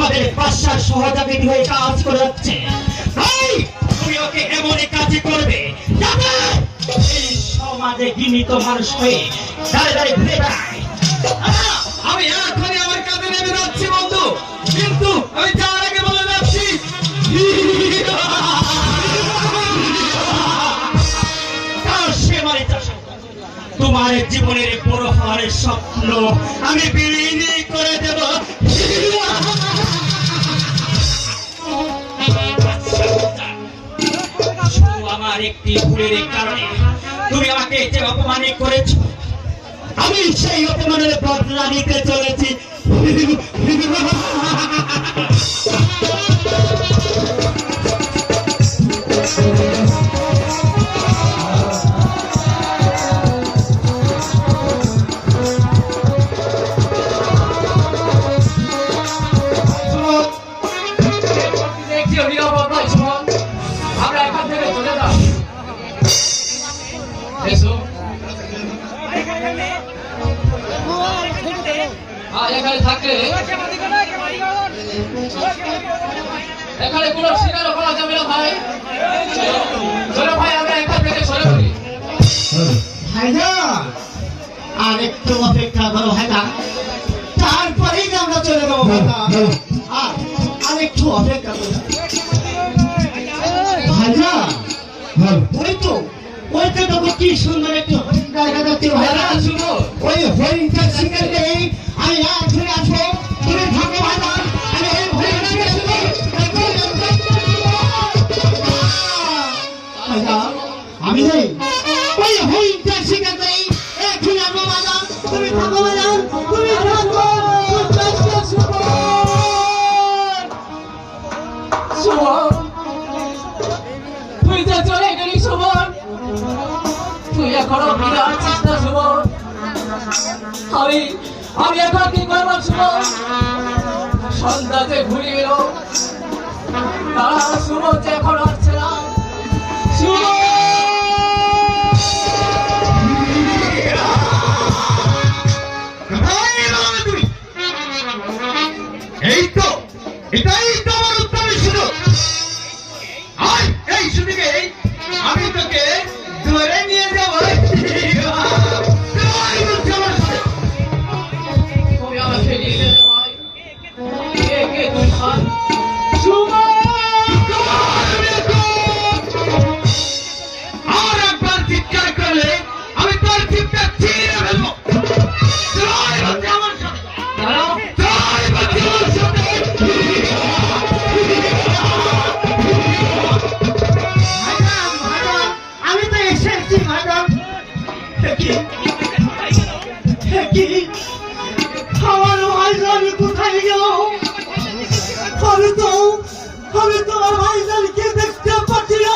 আমাদের বাদশার সহযোগী হয়ে কাজ করে যাচ্ছে। ভাই তুমি ওকে এমনই কাজ করবে যাতে এই সমাজে ঘৃণিত মানুষ হয়ে দাঁড়িয়ে দাঁড়িয়ে ঘুরে বেড়ায়। আমি এখনই আমার কাজে নেমে যাচ্ছি বন্ধু, কিন্তু আমি যাওয়ার আগে বলে যাচ্ছি তোমার জীবনের বড় হওয়ার স্বপ্ন আমি বিলীন করে দেব। আমার একটি ভুলের কারণে তুমি আমাকে যে অপমান করেছ, আমি সেই অপমানের বদলা নিতে চলেছি। আমরা এখান থেকে চলে যাব। এসো, আর এখানে থাকলে এখানে কোনো শিকারও করা যাবে না ভাই। চলো ভাই, আমরা এখান থেকে সরে পড়ি। ভাইজান আর একটু অপেক্ষা করো ভাইজান, তারপরেই আমরা চলে যাবো ভাইজান। আর একটু অপেক্ষা করো ভাইজান। ওই তো দেখো কি সুন্দর একটি হরিণ দেখা যাচ্ছে ভাইজান। শুনো, ওই হরিণটা শিকার করে আমি এখনই আসবো, তুমি থাকো ভাইজান। আমি এই হরিণটা আমি যাই ওই হরিণটা শিকার করে এখনই আসবো ভাইজান। তুমি থাকো ভাইজান, তুমি থাকো। সুমন, তুই যে চলে গেলি সুমন, তুই এখনো ফিরে আসছিস না সুমন। আমি এখন কি করবো সুমন? সন্ধ্যা যে ঘুরে এলো, তারা সুমন যে এখন আসছে না। সুমন, এই তো এটাই তো আমার উত্তরের সুযোগ। আর এই সুযোগে আমি তোকে ধরে নিয়ে যাব। তুমি আমাকে নিয়ে যেতে ভাই। কে তুই ভাই? সুমন, আর একবার চিৎকার করলে আমি তোর চিৎকার ছিঁড়ে ফেলবো। আমার সাথে দাঁড়াও। আমি তো এসেছি ম্যাডাম। আমার ভাইজান কোথায় গেল? আমি তো আমার ভাইজানকে দেখতে পাচ্ছি না।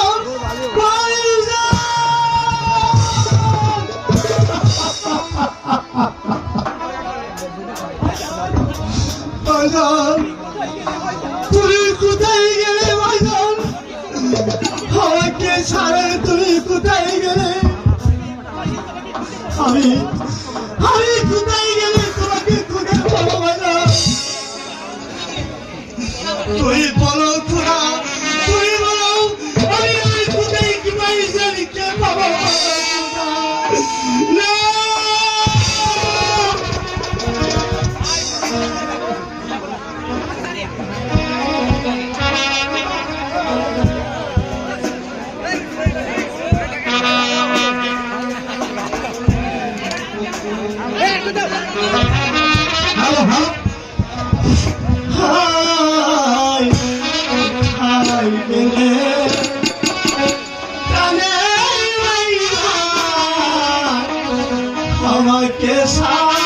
ভাইজান তুমি কোথায় গেলে ভাইজান? আমাকে ছাড়ে তুমি কোথায় গেলে? আমি কোথায় গেলে তোমাকে খুঁজে পাবো ভাইজান? তুই বলো খোদা, তুই বলো আমি কোথায় কি ভাইজানকে পাবো? না আমাকে সারিয়া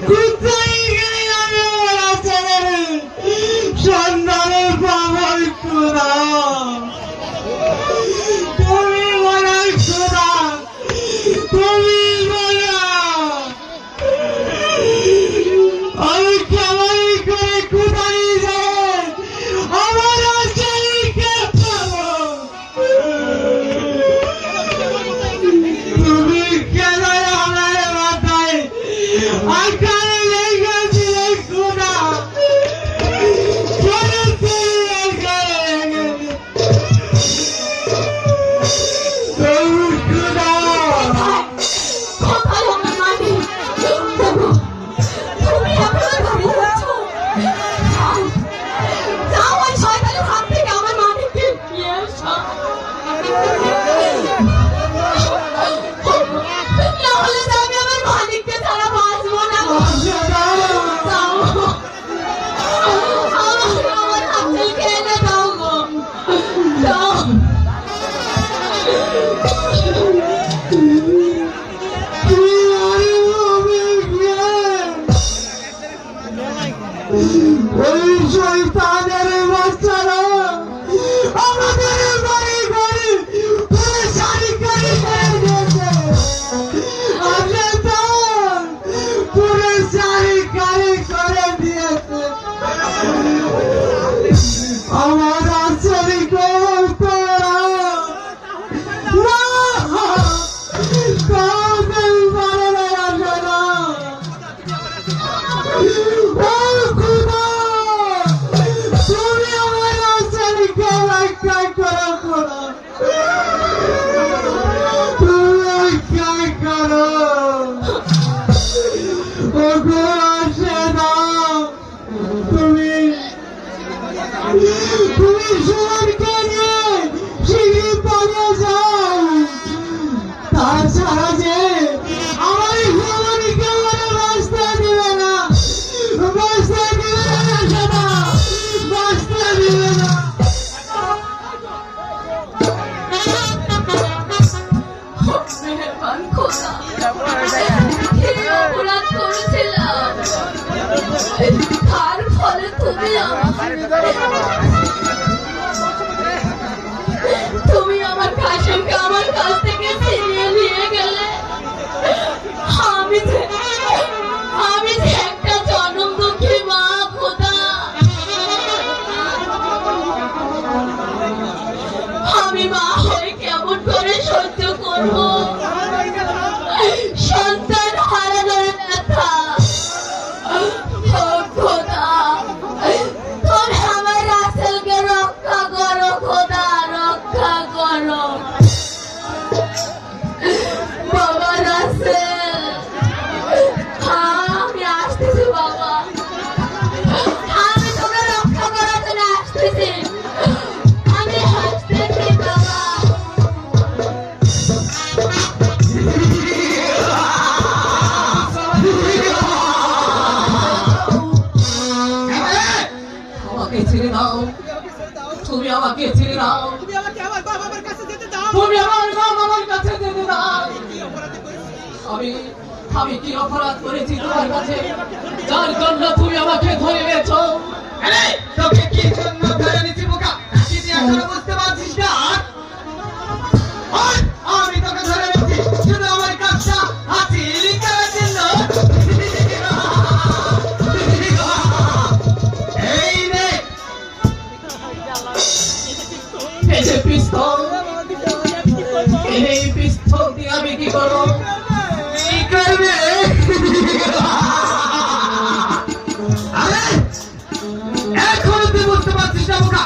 কোথায় গেলে আমি ওরা ছেড়ে সন্ধানের পাবই খোদা, তুমি বলা খোদা, তুমি বলা। আমি কেমন করে কোথায় যাই আমার আচারিকে পাবো? তুমি কেন আমার মাথায় আকারে লেগেছিলে খোদা? কেন তুমি আকারে লেগেছিলে? তুমি খোদা, কোথায় আমার মালিক? ওগো, তুমি এখনো দাঁড়িয়ে আছো? যাও, যাও ওই শয়তানের হাত থেকে আমার মালিককে নিয়ে এসো। না হলে তো আমি আমার মালিককে ছাড়া বাঁচবো না গো। যাও, আমার আঁচলকে এনে দাও গো। যাও। তুমি আরে বলবে ওই শয়তানের বাচ্চারা আমাদের বাড়ি ঘরে পুরো শাড়ি করে দিয়েছে। আমরা তো পুরো শাড়ি করে দিয়েছে। আমার আচরি করতো না, কাউকেই ভালো লাগে না। ও খোদা, তুমি আমার আচারিকে রক্ষা করো খোদা, তুমি রক্ষা করো। ও গো আসে দাও, তুমি সুমনকে নিয়ে শিগগিরই পালিয়ে যাও। তাছাড়া যে আমার সুমনকে মনে বাঁচতে দিবে না, বাঁচতে দিবে না সেটা, বাঁচতে দিবে না। মেহেরবান খোদা, কি অপরাধ করেছিলাম? তার ফলে তুমি আমার কাশেমকে আমার কাছ থেকে ছিনিয়ে নিয়ে গেলে। আমি যে একটা জনম দুঃখী মা খোদা। আমি মা হয়ে কেমন করে সহ্য করবো সন্তান হারানোর ব্যথা? ও খোদা, তুমি আমার রাসেলকে রক্ষা করো খোদা, রক্ষা করো। বাবা রাসেল, আমি আসতেছি বাবা, আমি তোকে রক্ষা করার জন্য আসতেছি, আমি আসতেছি বাবা। আমাকে ছেড়ে দাও, তুমি আমাকে ছেড়ে দাও, তুমি আমাকে আমার বাবার কাছে যেতে দাও। তুমি আমার বাবার কাছে যেতে দাও। আমি কি অপরাধ করেছি তোমার কাছে, যার জন্য তুমি আমাকে ধরে এনেছো? আরে তোকে কি জন্য ধরে নিচ্ছি বোকা? কি তুই এখনো বুঝতে পারছিস না? আর আমি তোকে ধরে নিচ্ছি শুধু আমার কাজটা হাসিল করার জন্য। এই নে, এই যে পিস্তল, এই পিস্তল দিয়ে আমি কি করবো? কি করবে? আরে এখনো তুই বুঝতে পারছিস না বোকা?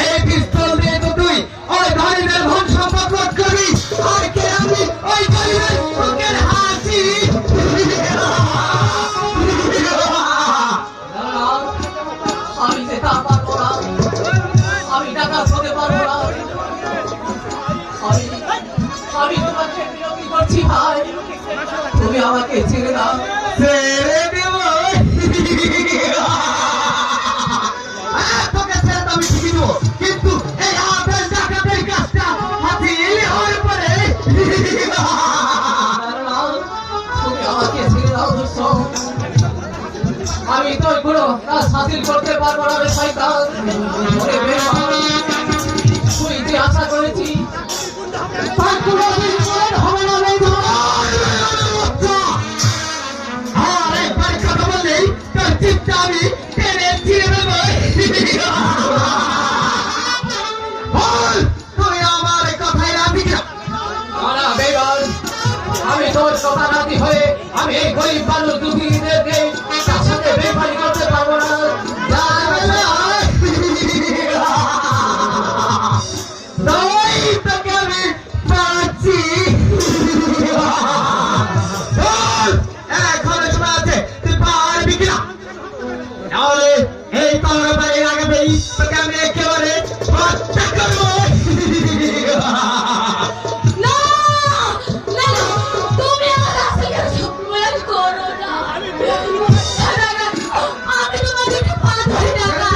এই পিস্তল দিয়ে তো তুই ওই গরিবের ধন সম্পদ লুট করবি, আর কে আমি ওই গরিবের মুখের হাসি। আমি যে তা পারবো না, আমি টাকা হতে পারবো না। আমি তোমাকে বিরক্তি করছি ভাই, তুমি আমাকে ছেড়ে দাও। ছেড়ে দেব? তোকে ছেড়ে তো আমি ঠিকই দেবো, কিন্তু এই আবেশ ডাকাতের কাজটা হাতিয়ে হওয়ার পরে কাজ হাসিল করতে পারবো না রে শয়তান। ওরে বেঈমান, তুই যে আশা করেছি তার কোনোদিন পূরণ হবে না রে আর একবার কথা বললেই তোর চিপটা আমি টেনে ছিঁড়ে দেবো। বল, তুই আমার কথায় রাজি কিনা? না বেঈমান, আমি তোর কথা রাজি হয়ে আমি এই গরিব মানুষ দুঃখীদেরকে তার সাথে বেইমানি করতে পারবো না। তাই তোকে আমি পাচ্ছি। বল, এখনো সময় আছে, তুই পারবি কিনা? নাহলে এই তরবারির আগাবেই তোকে আমি একেবারে হত্যা করবো। না না না, তুমি আমার রাসেলকে সন্মান করো না। আমি তোমার দুটো পা ধরে টাকা,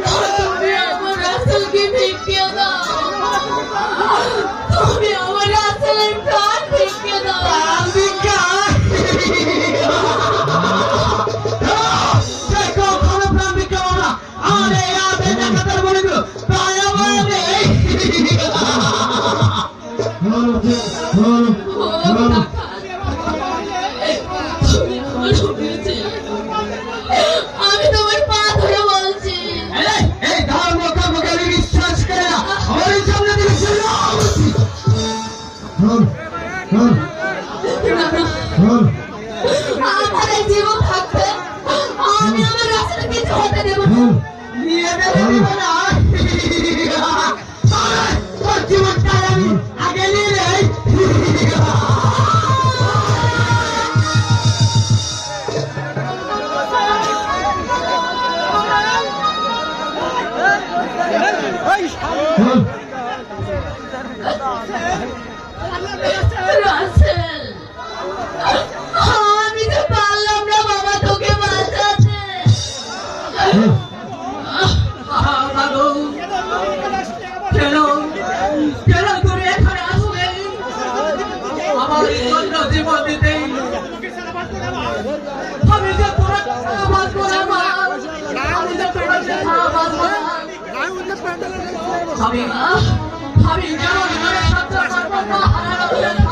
তুমি আমার রাসেলকে ভিক্ষে দাও, তুমি আমার রাসেলের প্রাণ ভিক্ষে দাও। আমি তোমার পা ধরে বলছি, এই ধর্ম কর্মকে আমি বিশ্বাস করে না। আমার সামনে দিয়ে আমার এই জীবন থাকবে, আমি আমার রাসেলকে কিছু হতে দেব না। নিয়ে দেবে না। তোর জীবনটা আমি আগে নিয়ে নেই। রাসেল, আমি তো পারলাম না বাবা তোকে বাঁচাতে। বাবু, কেন কেন তুমি এখানে আসলে আমার জন্য জীবন দিতে? আমি যে তোমার আবাদ করে আমি যে তোমার আবাদ করে আমি কেন নিজের সত্য সর্বস্ব হারানো হয়েছে?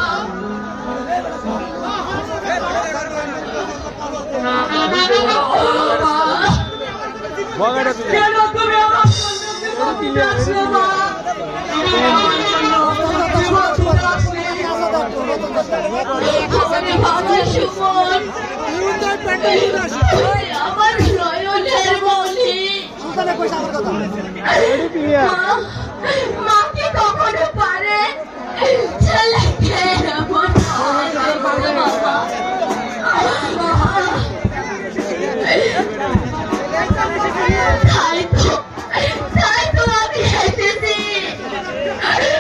কেন তুমি আমার জন্য জীবন দিতে আসলে মা? আমার জন্য জীবন দিতে আসলে আমি বাবা সুমন, তুই আমার নয়নের মনি। মা কি কখনো পারে ছেলেকে এমন সাহায্য করে বাবা? তাই তো আমি এসেছি, আমি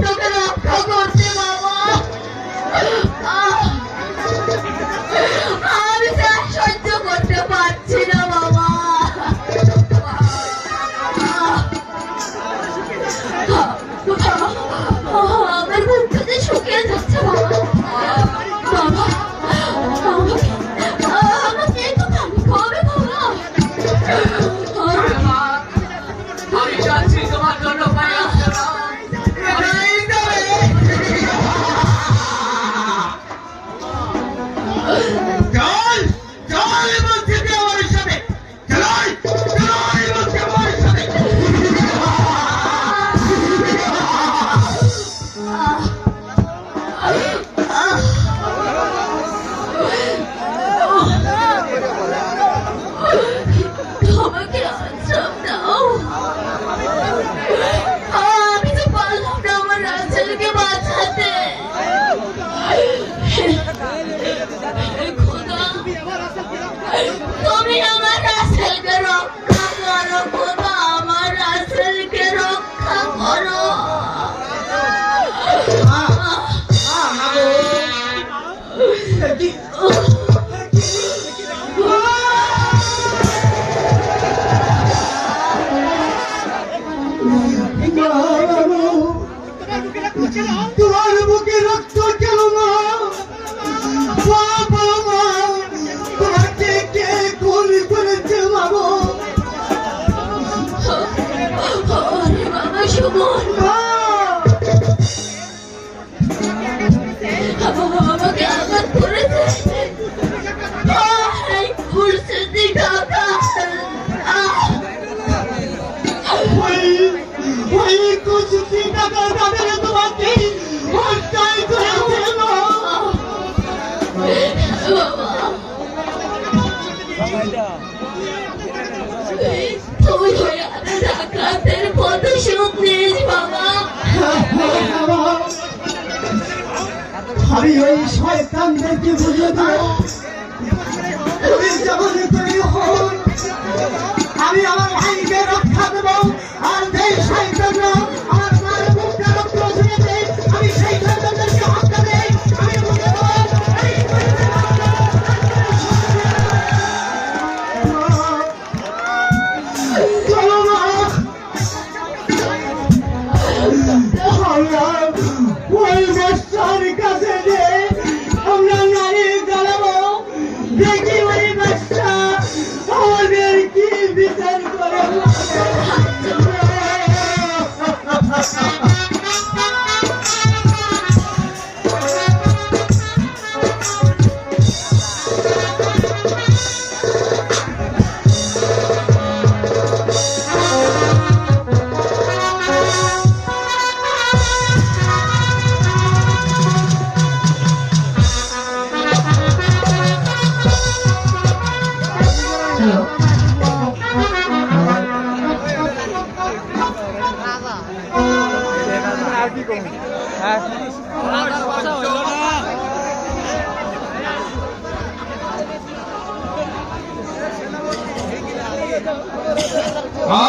তোকে রক্ষা করতে বাবা। আমি যা সহ্য করতে পারছি না বাবা। আমার বুক থেকে শুকিয়ে যাচ্ছে বাবা। বাবা, আমাকে একটু পানি খাওয়াবে বাবা। আমি যাচ্ছি তোমার জন্য পায়ে আসতে না। চল চল বলছি তুই আমার সাথে। চল চল বলছি আমার সাথে। আমাকে আশ্রম দাও। আমি তো পারলাম না আমার রাসেলকে বাঁচাতে। খোদা, তুমি আমার রাসেলকে রক্ষা করো খোদা, আমার রাসেলকে রক্ষা করো। তোমার বুকে রক্ত কেন মা? বাবা মা ওরে বাবা সুমন, আমাকে আঘাত করেছে। এই ফুলসেন্দি কাকা, ওই কুচি টাকা দাদা তোমাকে হত্যাই করেছিল। বাবা তুই ওই ডাকাতের প্রতিশোধ নিস বাবা। আমি ওই শয়তানদেরকে বুঝিয়ে দেব, তুমি যেমন তৈরি হন, আমি আমার ভাইকে রক্ষা দেব। আর যেই শয়তানরা আমার মায়ের মুখটা রক্ত ঝুঁকেছে, আমি সেই শয়তানদেরকে হত্যা দেই। আমি বুঝে দেব, চলো মা, আমরা ওই বাচ্চার কাছে যে আমরা নারী দাঁড়াবো, দেখি ওই বাচ্চা আমাদের কি বিচার করে।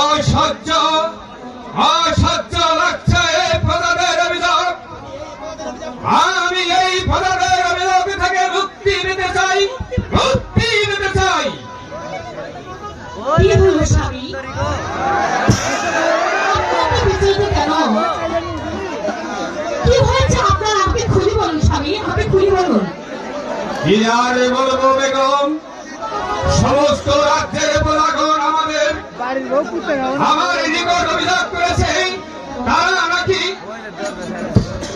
অসহ্য অসহ্য লাগছে এই প্রজাদের অভিযোগ। আমি এই প্রজাদের অভিযোগ থেকে মুক্তি নিতে চাই, মুক্তি নিতে চাই। কি হলো স্বামী, বিচলিত কেন? কি হয়েছে আপনার? আপনি খুলে বলুন স্বামী, আপনি খুলে বলুন। কি আর বলবো বেগম, সমস্ত রাজ্যের প্রজাগণ আমার নিকট অভিযোগ করেছে, তারা নাকি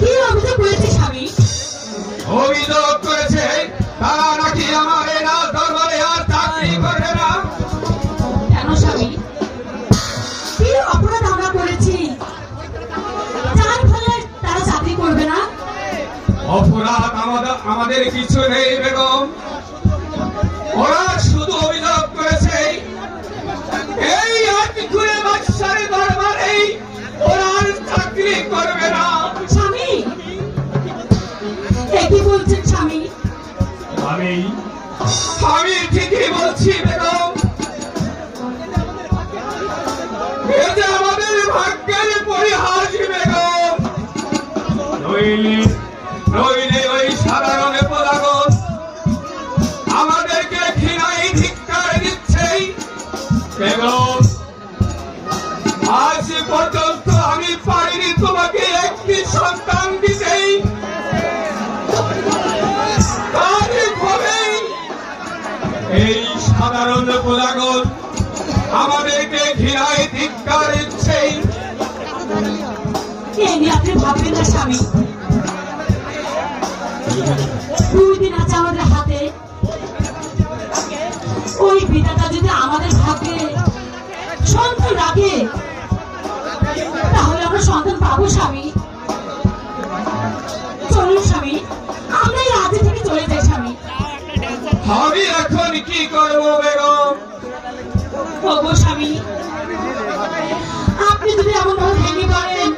কি অভিযোগ করেছে স্বামী? অভিযোগ করেছে তারা নাকি আমার এই রাজ দরবারে আর চাকরি করবে না। কেন স্বামী, কি অপরাধ আমরা করেছি যার ফলে তারা চাকরি করবে না? অপরাধ আমাদের কিছু নেই বেগম, ওরা শুধু অভিযোগ করেছে এই আটকুড়ে বাদশার দরবারে ওরা আর চাকরি করবে না। স্বামী, কি বলছেন স্বামী? আমি ঠিকই বলছি বেগম, এ যে আমাদের ভাগ্যের পরিহাস বেগম। নইলে ওই সাধারণ প্রজাগণ আমাদেরকে ঘৃণায় ধিক্কার দিচ্ছে বেগম। আজ পর্যন্ত আমি পারিনি তোমাকে একটি সন্তান দিতে, এই সাধারণ প্রজাগণ আমাদেরকে ঘৃণায় ধিক্কার দিচ্ছে। এই নিয়ে আপনি ভাববেন না স্বামী, 2 দিন আছে আমাদের হাতে। ওই বিধাতা যদি আমাদের ভাগ্যে সন্তান রাখে তাহলে আমরা সন্তান পাবো স্বামী। চলুন স্বামী, আমরা এই রাজ্য থেকে চলে যাই স্বামী। আমি এখন কি করবো বেগম? ওগো স্বামী, আপনি যদি এমন ভাবে ভেঙে পড়েন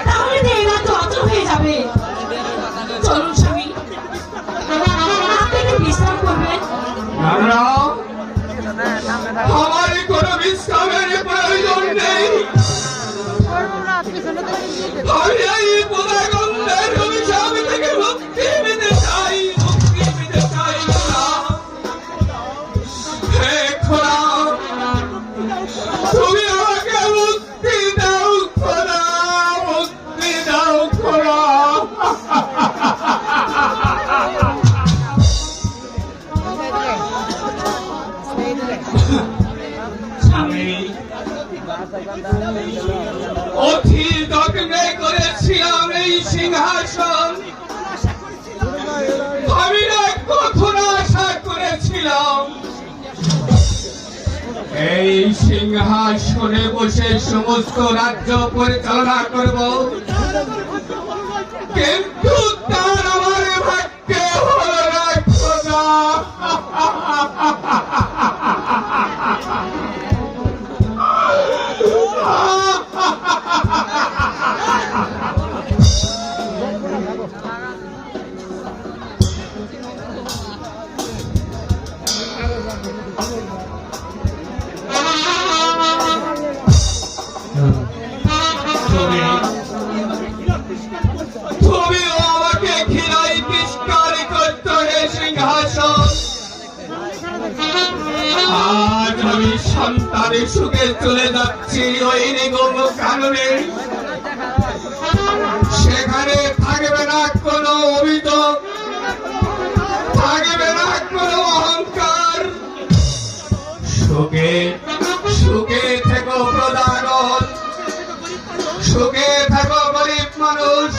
তাহলে তো এই রাজ্য অচল হয়ে যাবে। চলুন স্বামী, আপনি একটু বিশ্রাম করবেন। না, আমার কোনো বিশ্রামের প্রয়োজন নেই। আমি এই প্রজাগণের অভিশাপ থেকে মুক্তি পেতে চাই, মুক্তি পেতে চাই। হে খোদা, অতি যত্নে করেছিলাম এই সিংহাসন। আমি না কখন আশা করেছিলাম এই সিংহাসনে বসে সমস্ত রাজ্য পরিচালনা করব, কিন্তু তার আমার ভাগ্যে হলো না খোদা। তুমিও আমাকে ঘৃণায় তিরস্কার করতে হে সিংহাসন। আজ আমি সন্তানের সুখে চলে যাচ্ছি ওই নিগম কাননে। সেখানে থাকবে না কোনো অভিযোগ, থাকবে না কোনো অহংকার। সুখে সুখে থেকো প্রজাগণ, সুখে থাকো গরিব মানুষ।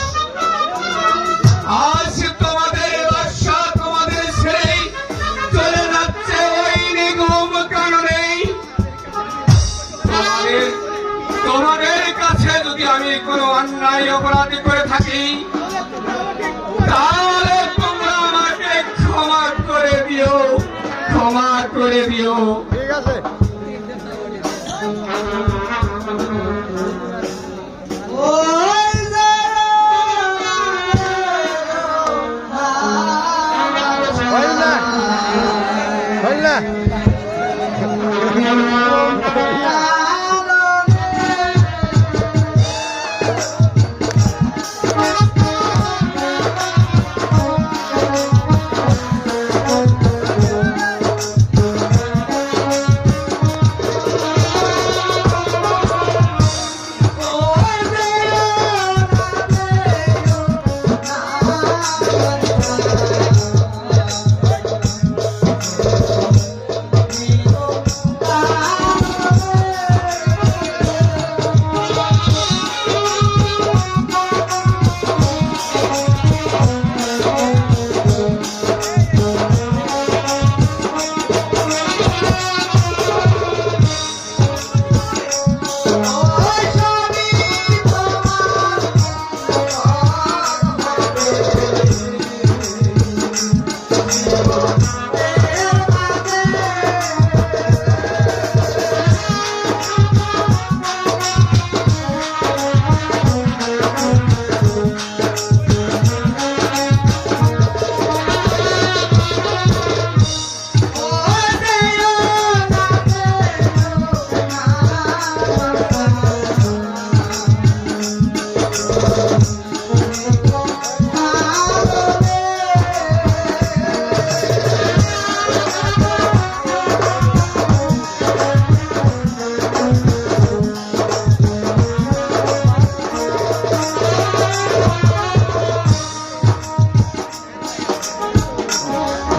আজ তোমাদের বাদশা তোমাদের ছেড়ে চলে যাচ্ছে ওই নিগম কারণে। তোমাদের কাছে যদি আমি কোনো অন্যায় অপরাধী করে থাকি, তাহলে তোমরা আমাকে ক্ষমা করে দিও, ক্ষমা করে দিও। ঠিক আছে। ওই যে হইলা হইলা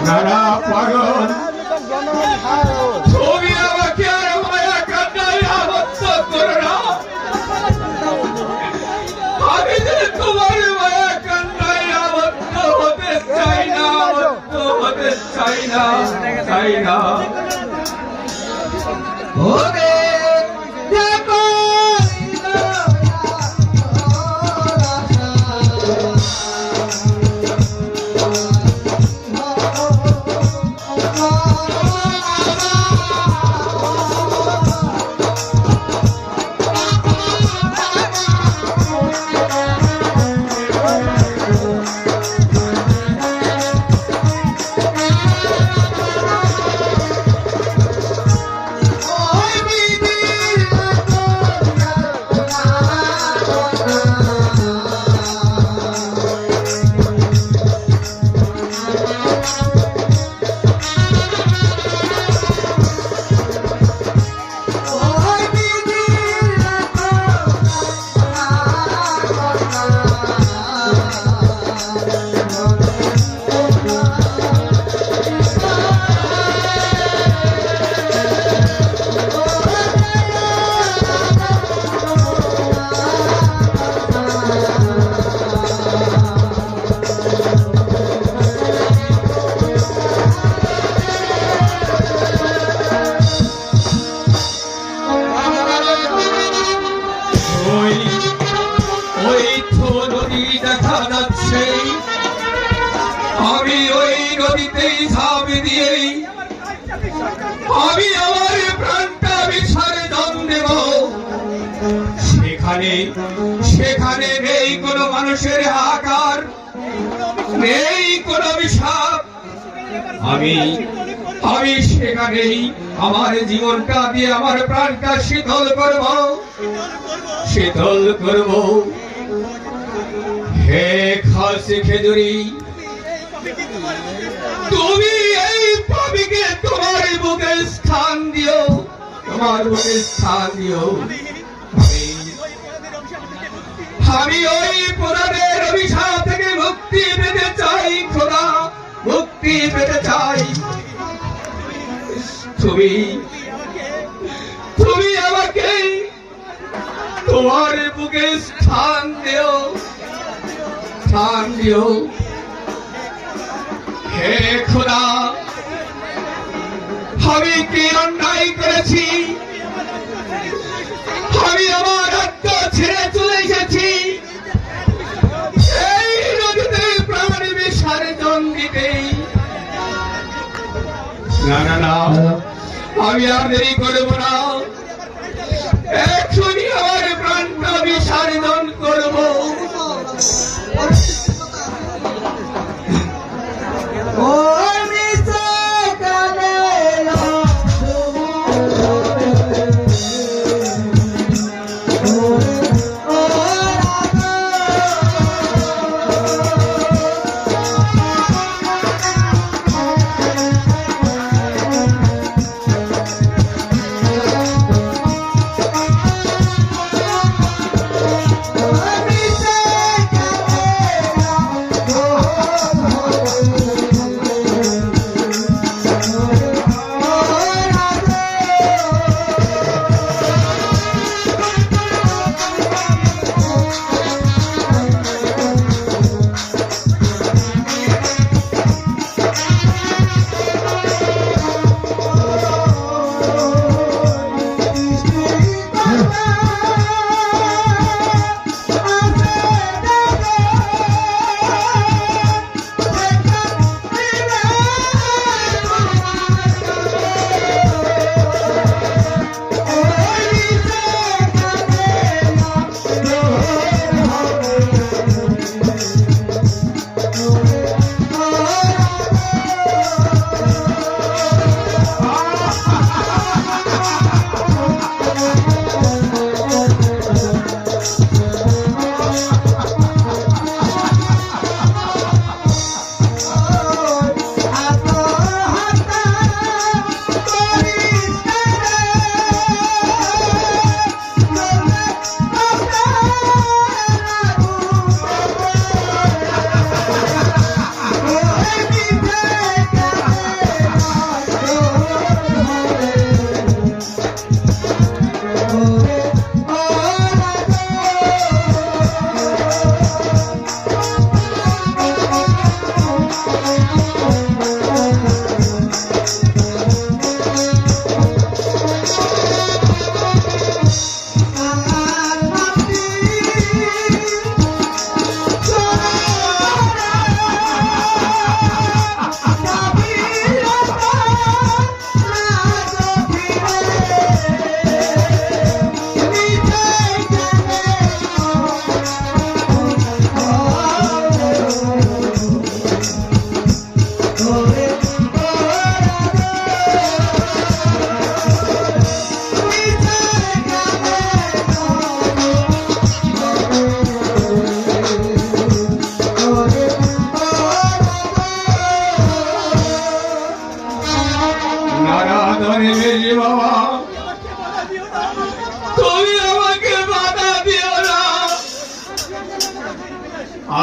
নানা পাগল, তুমি আমাকে আর মায়া কান্নায় আবদ্ধ করো না। আমি যে তোমার মায়া কান্নায় আবদ্ধ হতে চাই না, আবদ্ধ হতে চাই না, চাই না। ওরে দেখো আমি আমার প্রাণটা বিসর্জন দেব। সেখানে সেখানে নেই কোনো মানুষের হাহাকার, নেই কোনো অভিশাপ। আমি সেখানেই আমার জীবনটা দিয়ে আমার প্রাণটা শীতল করব, শীতল করব। হে খাসি খেজুরি, তুমি এই পাপিকে তোমার বুকে স্থান দিও, তোমার বুকে স্থান দিও। আমি ওই পুরাণের অভিশাপ থেকে মুক্তি পেতে চাই খোদা, মুক্তি পেতে চাই। তুমি আমাকে তোমার বুকে স্থান দিও, স্থান দিও। হে খোদা, আমি কি অন্যায় করেছি? আমি আমার রাজ্য ছেড়ে চলে এসেছি এই নদীতে প্রাণ বিসর্জন দিতে। না না না, আমি আর দেরি করব না, এক্ষুনি আমার প্রাণটা বিসর্জন করব।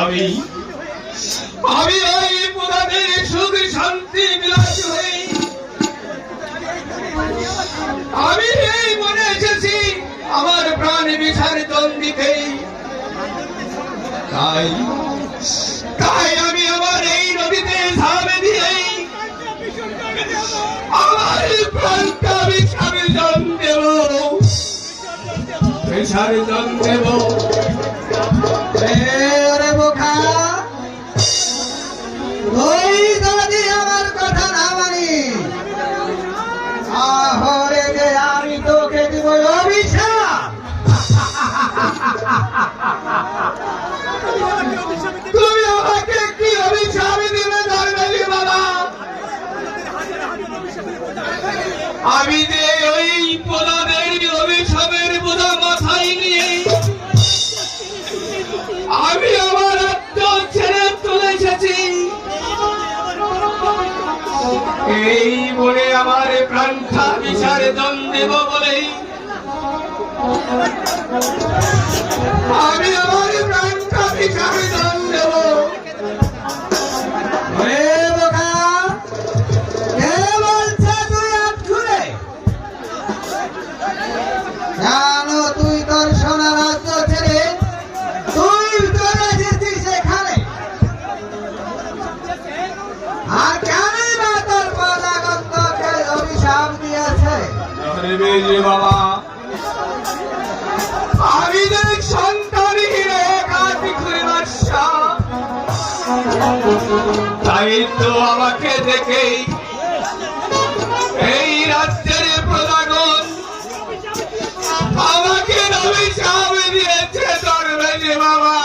আমি আমি ওই পুরাণের সুখ শান্তি বিলাসী হই। আমি এই মনে এসেছি আমার প্রাণ বিসর্জন দিতে। তাই তাই আমি আমার এই নদীতে ঝাঁপ দিয়ে আমার প্রাণটা বিসর্জন দেব, বিসর্জন দেব। ওরে বোকা, ওই যদি আমার কথা না মানি জন দেব বলেই আমি আমার প্রাণটা পিছাবে জন দেব। ওরে বোকা, কে বলছে তুই হাত খুলে? জানো তুই তোর সোনা রাজ্য ছেড়ে তুই চলে যেতিস এখানে, আর কেনই বা তোর পদাগতকে অভিশাপ দিয়েছে? আরে বেজে বাবা, আমি যে সন্তানহীন একাকী খুঁড়ে বাদশা, তাই তো আমাকে দেখেই এই রাজ্যের প্রজাগণ আমাকে অভিশাপ দিয়েছে দরবেশে বাবা।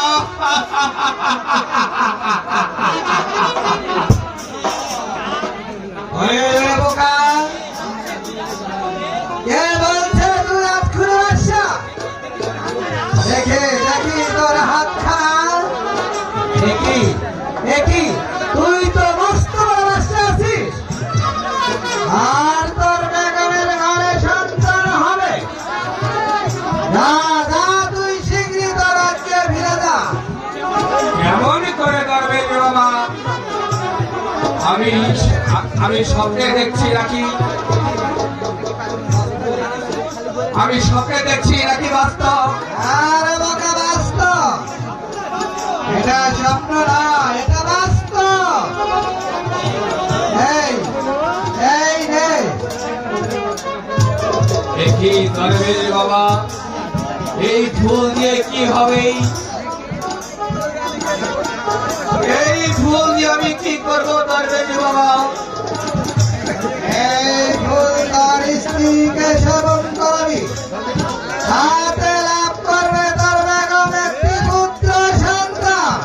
ওরে বোকা, কে বলছে তুই হাত খুলে বাদশা? দেখি তোর হাতখানা। দেখি তুই তো মস্ত বড় বাদশা আছিস, আর তোর বেগমের ঘরে সন্তান হবে। যা যা, তুই শীঘ্রই তোর রাজ্যে ফিরে যা। কেমন করে দরবেশে বাবা? আমি স্বপ্নে দেখছি নাকি? আমি স্বপ্নে দেখছি নাকি বাস্তব? আরে বোকা, বাস্তব। এটা স্বপ্ন না, এটা বাস্তব। এই নে। দেখি দরবেশে বাবা, এই ফুল দিয়ে কি হবে? এই ফুল দিয়ে আমি কি করবো দরবেশে বাবা? এই ফুল তোর স্ত্রীকে সেবন করবি, তাতে লাভ করবে তোর বেগম একটি পুত্র সন্তান।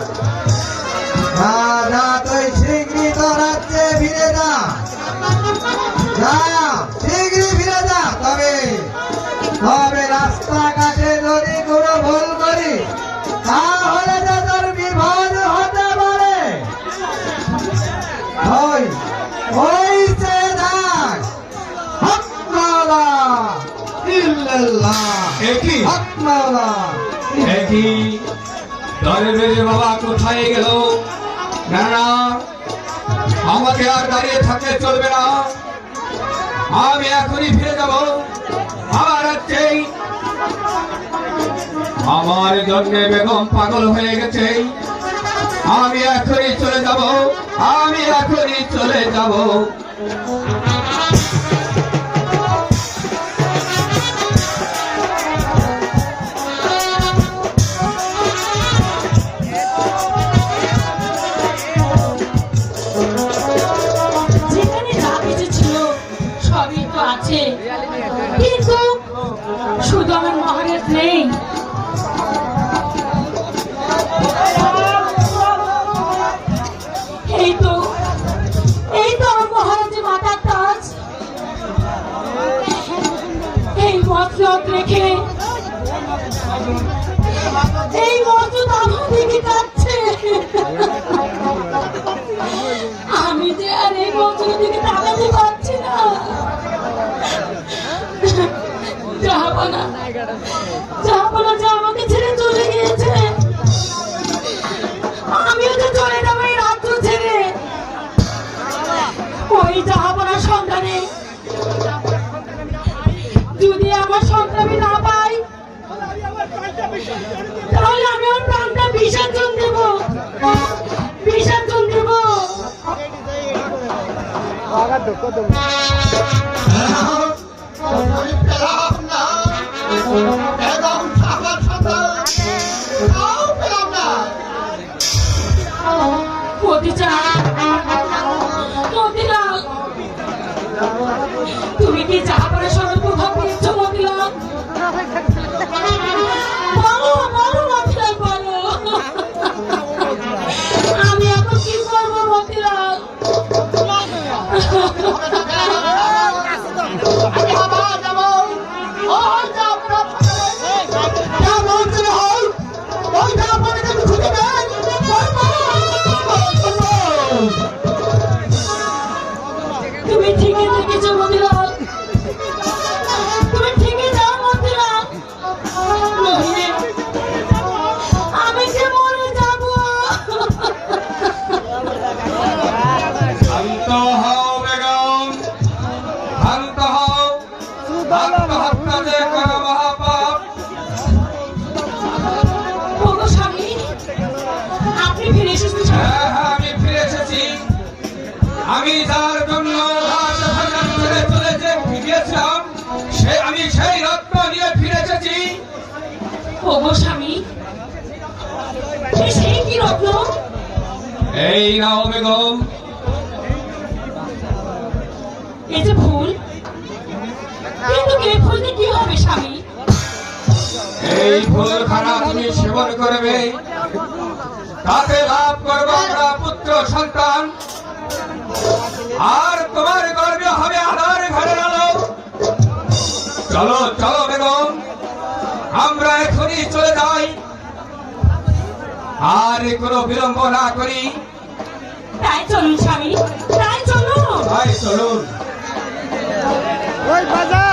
যা, তুই শীঘ্রই তোর রাজ্যে ফিরে যা। শীঘ্রই ফিরে যা। তবে রাস্তাঘাটে যদি কোনো ভুল করি, তাহলে যে তোর বিপদ হতে পারে। ওই সে যাক, হক মাওলা ইল্লাল্লাহ, একই হক মাওলা। একই দরবেশে বাবা কোথায় গেল? না না, আমাকে আর দাঁড়িয়ে থাকলে চলবে না। আমি এখনই ফিরে যাব আমার রাজ্যেই। আমার জন্য বেগম পাগল হয়ে গেছে। আমি এখনই চলে যাব, আমি এখনই চলে যাব। যেখানে যা কিছু ছিল সবই তো আছে, কিন্তু শুধু আমার মহারাজ নেই। এই তো আমার মহারাজের মাথার তাজ। এই মতলব রেখে এই মজুদ আমার দিকে যাচ্ছে। আমি যে আর এই মজুর দিকে তাকাতে পারছি না। যাবো না, যে আমাকে ছেড়ে চলে গিয়েছে। আমিও তো চলে যাবো এই রাজ্য ছেড়ে। ওই জাহাপনা সন্তানে যদি আমার সন্তান না পাই, তাহলে আমি আমার প্রাণটা বিসর্জন দেব। আমি পেলাম না বেগম সাহার সন্তান, তাও পেলাম না। মতিলাল, তুমি কি জাহাপনা সন্তান কোথাও পেয়েছো মতিলাল? বলো মতিলাল, বলো। আমি এখন কি করবো মতিলাল? আমি আবার যাবো ওই যে আপনার ওগো স্বামী, সে কি রত্ন? এই নাও বেগম, এই যে ফুল, কিন্তু এই ফুল দিয়ে কি হবে স্বামী? এই ফুলখানা তুমি সেবন করবে, তাতে লাভ করবো আমরা পুত্র সন্তান, আর তোমার গর্বে হবে আধার ঘরের আলো। চলো চলো বেগম, আমরা এখনই চলে যাই, আর কোনো বিলম্ব না করি। তাই চলুন স্বামী, তাই চলুন। তাই চলুন। ওই বাজা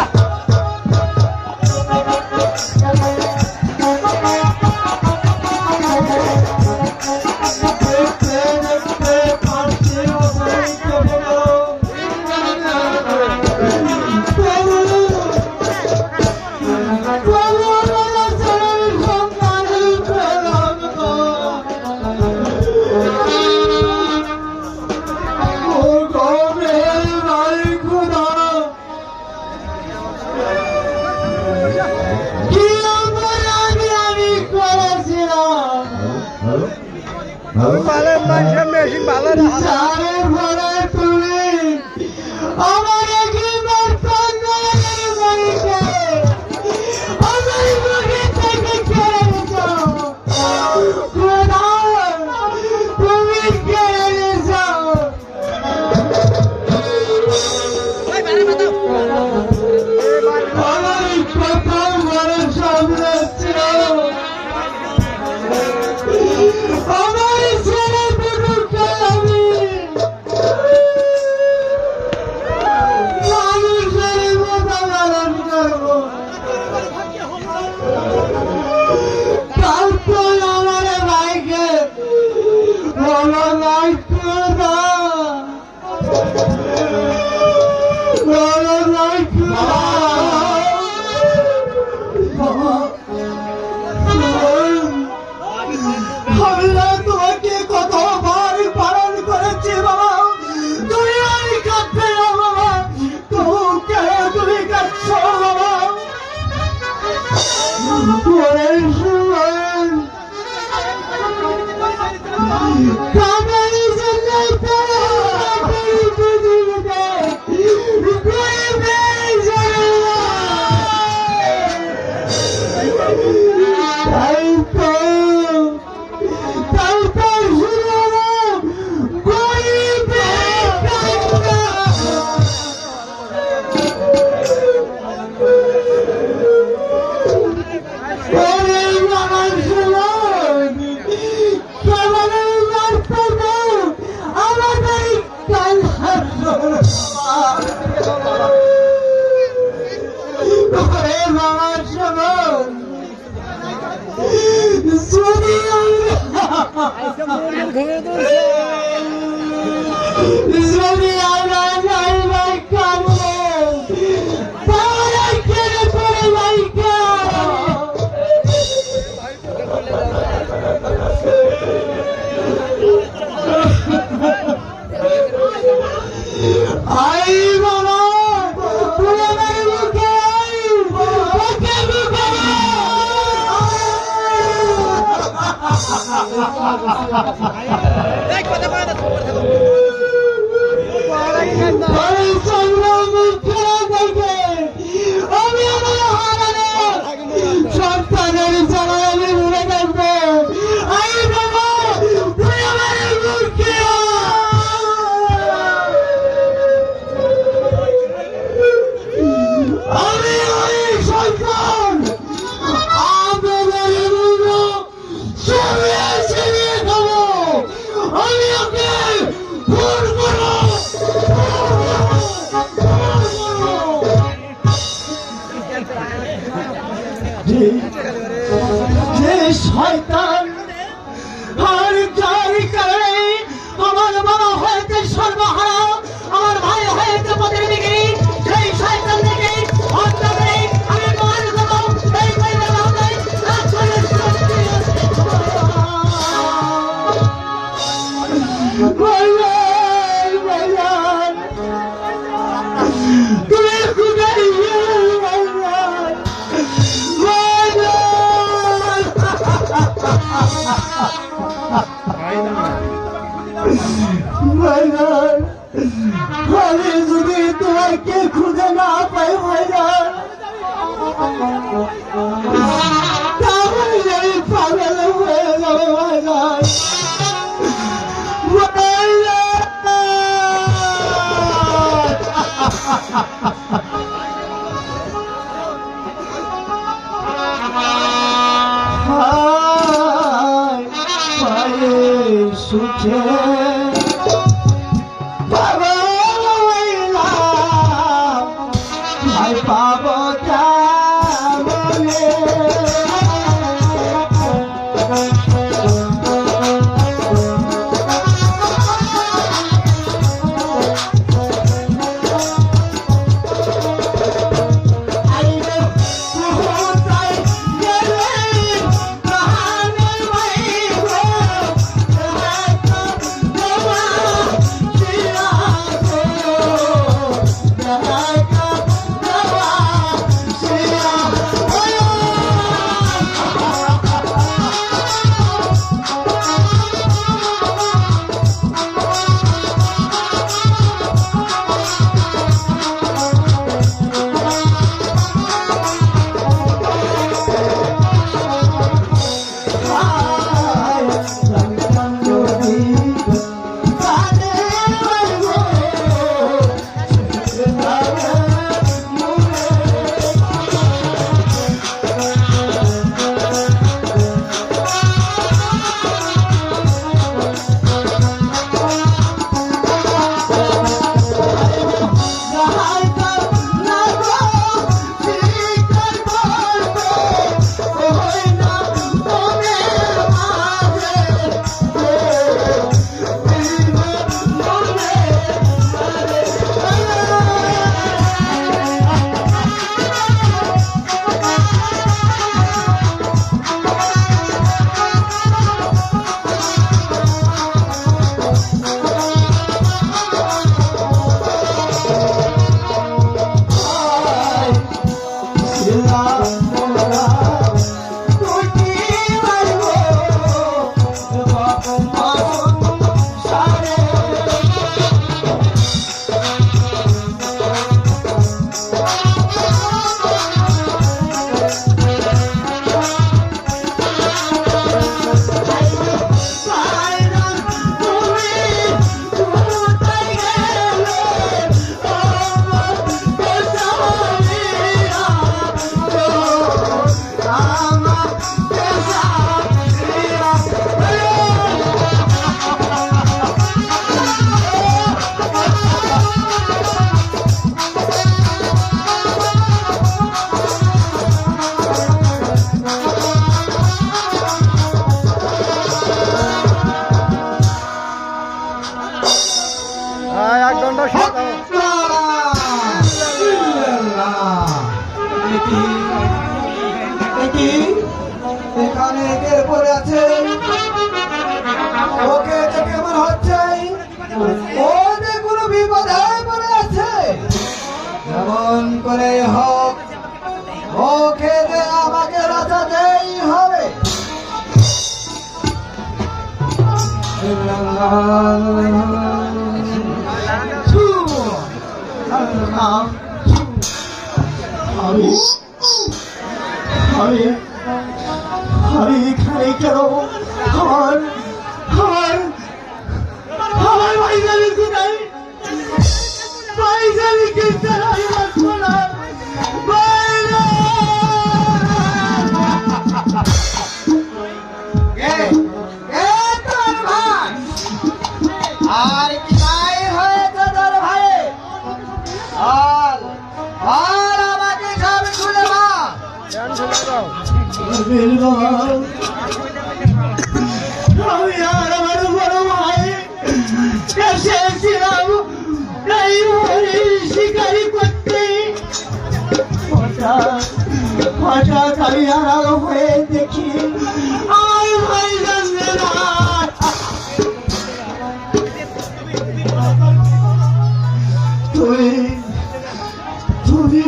মালের মাঝে মেশিন ভালো না যে শয়তান আর যার কারণে আমার বাবা হয়েছে সর্বহারা, আমার ভাই হয়েছে পথের দিকে, সেই শয়তান থেকে হত্যা করে আমি মার দেবো। এই পরিবার আমাদের রাজশাহীর শক্তি তুমি কোথায় তাহলে আমি পাগল হয়ে যাবে ভাইজান। সুখে পাগল হইলাম, ভাই পাবো কেমনে? এক ঘন্টা শোনাও। এখানে কে পড়ে আছে? ওকে দেখে মনে হচ্ছে ও যে কোনো বিপদে পড়ে আছে। যেমন করে হোক ওকে যে আমাকে বাঁচাতেই হবে। আমি এখানে কেন? আমার ভাইজানি কোথায়? ভাইজানিকে ছাড়া আমি বাঁচবো না। আর কি নাই হয়েছে তোর ভাই? আর আমাকে সব খুলে বল। আমি আর আমার বড় ভাই এসেছিলাম এই হরিণ শিকারি করতে। হঠাৎ আমি আড়াল হয়ে দেখি আমার ভাই জানবে না। তুমি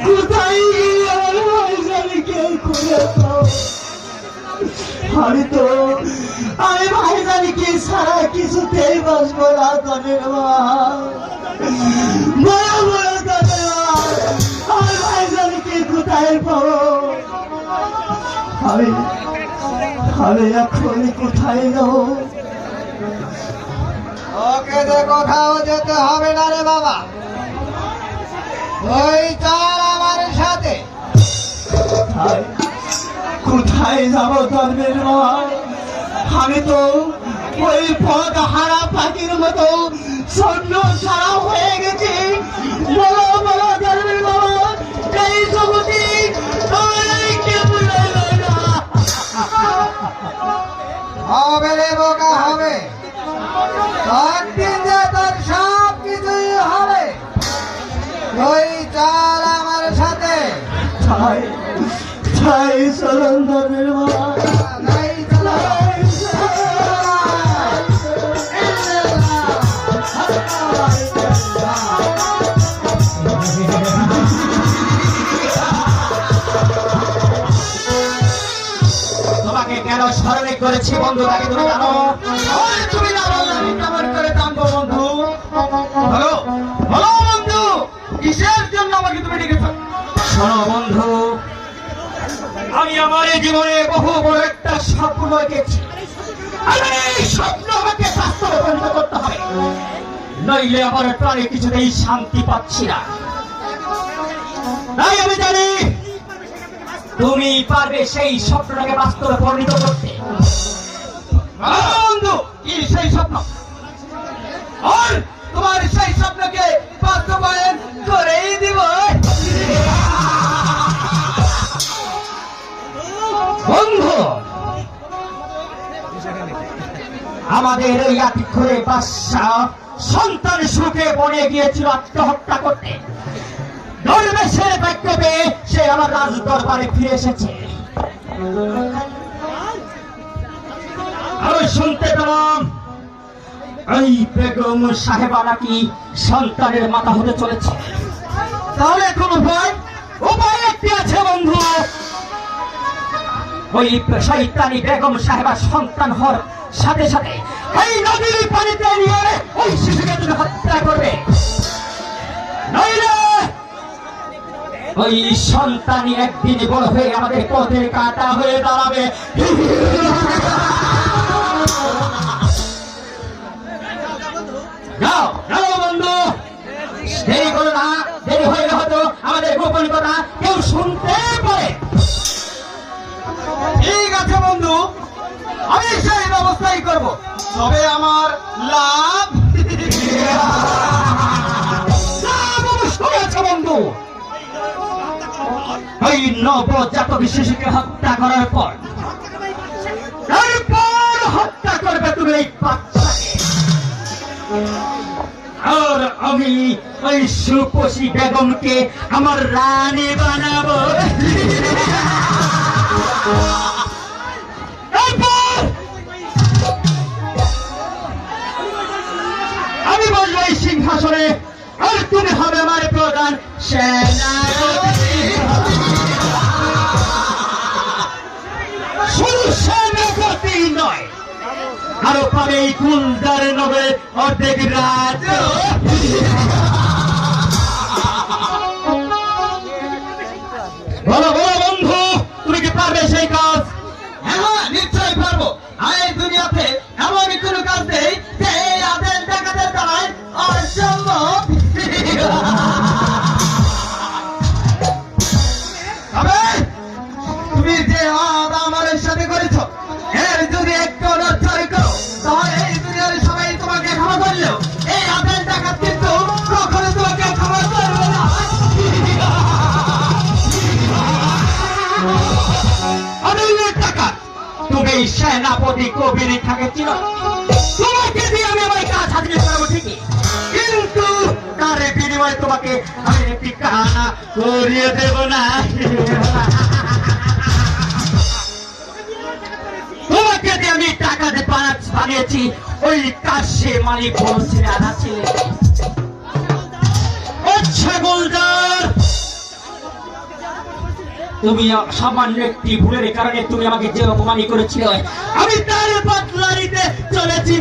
কোথায় গিয়ে আমার ভাইজানিকে খুঁজে পাও? আমি ভাইজানিকে ছাড়া কিছুতেই বাঁচবো না। বড় বড় কথা আমার ভাইজানকে কোথায় পাবো আমি আমি এখন কোথায় যাবো ওকে যে কোথাও যেতে হবে না রে বাবা, ওই চল আমার সাথে। কোথায় কোথায় যাবো ধর্মের বাবা আমি তো ওই পথ হারা পাখির মতো স্বর্ণ ছাড়া হয়ে গেছি বলো বলো ধর্মের বাবা এই জগতি আমায় কেউ রইলো না। হবে রে বোকা হবে, একদিন যে তোর সব কিছুই হবে। ওই চল আমার সাথে। তাই তাই চলন ধর্মের বাবা তাই চলো। তোমাকে কেন স্মরণে করেছি বন্ধু, তাকে তুমি জানো? ওই তুমি না বললে আমি কেমন করে জানবো বন্ধু? বলো বলো বন্ধু, কিসের জন্য আমাকে তুমি ডেকেছ? শোনো বন্ধু, আমি আমার এই জীবনে বহু বড় একটা স্বপ্ন দেখেছি। আর এই স্বপ্ন আমাকে বাস্তবে পরিণত করতে হবে, নইলে আমার প্রাণে কিছুতেই শান্তি পাচ্ছি না। তাই আমি জানি তুমি পারবে সেই স্বপ্নটাকে বাস্তবে পরিণত করতে। বন্ধু, কি সেই স্বপ্ন? আর তোমার সেই স্বপ্নকে বাস্তবায়ন করেই দিব। বন্ধু, আমাদের ওই আতিক্ষরে বাদশাহ সন্তান সুখে বনে গিয়েছিল আত্মহত্যা করতে। দরবেশের বাক্য পেয়ে সে আমার রাজ দরবারে ফিরে এসেছে। আমি শুনতে পেলাম এই বেগম সাহেবা নাকি সন্তানের মাতা হতে চলেছে। তাহলে এখন উপায় উপায় একটি আছে বন্ধু। ওই শয়তানি বেগম সাহেবা সন্তান হওয়ার সাথে সাথে এই নদীর পানিতে নিয়ে ওই শিশুকে তুমি হত্যা করবে, নইলে ওই সন্তানই একদিন বড় হয়ে আমাদের পথের কাঁটা হয়ে দাঁড়াবে। যাও যাও বন্ধু, দেরি করো না, দেরি হয়ে হয়তো আমাদের গোপন কথা কেউ শুনতে পারে। ঠিক আছে বন্ধু, আমি সেই ব্যবস্থাই করব, তবে আমার লাভ। লাভ অবশ্যই আছে বন্ধু। ওই নবজাত শিশুকে হত্যা করার পর তারপর হত্যা করবে তুমি এই বাচ্চাকে, আর আমি ওই সুপসী বেগমকে আমার রানী বানাবো। তারপর আমি বলবো এই সিংহাসনে, আর তুমি হবে আমার প্রধান সেনাপতি। শুধু সেনাপতি নয়, আরো পাবে এই গুলদার নবে অর্ধেক রাজ্য। বলো বলো বন্ধু, তুমি কি পারবে সেই কাজ? হ্যাঁ নিশ্চয়ই পারবো। এই দুনিয়াতে এমন কোনো কাজ নেই যে এই আদেশ দেখাতে দ্বারাই অসম্ভব। তবে তুমি যে আদ আমার সাথে করেছ, এর যদি একটু নজর করো তাহলে এই দুনিয়ার সবাই তোমাকে ক্ষমা করলেও এই আদেশ ডাকাত কিন্তু কখনো তোমাকে ক্ষমা করবে না। অনেক টাকা তুমি সেনাপতি কবির থাকে ছিল, তোমাকে দিয়ে আমি আমার কাজ হাজির করবো ঠিকই, কিন্তু তার বিনিময়ে তোমাকে আমি একটি কানা করিয়ে দেব না। তোমাকে দিয়ে আমি টাকা দিয়ে বানিয়েছি ওই কাশে মালিক বলছিল আনা ছিলে। আচ্ছা গুলজার, তুমি সামান্য একটি ভুলের কারণে তুমি আমাকে যে অপমানি করেছিলে, আমি তার বদলা নিতে চলেছি।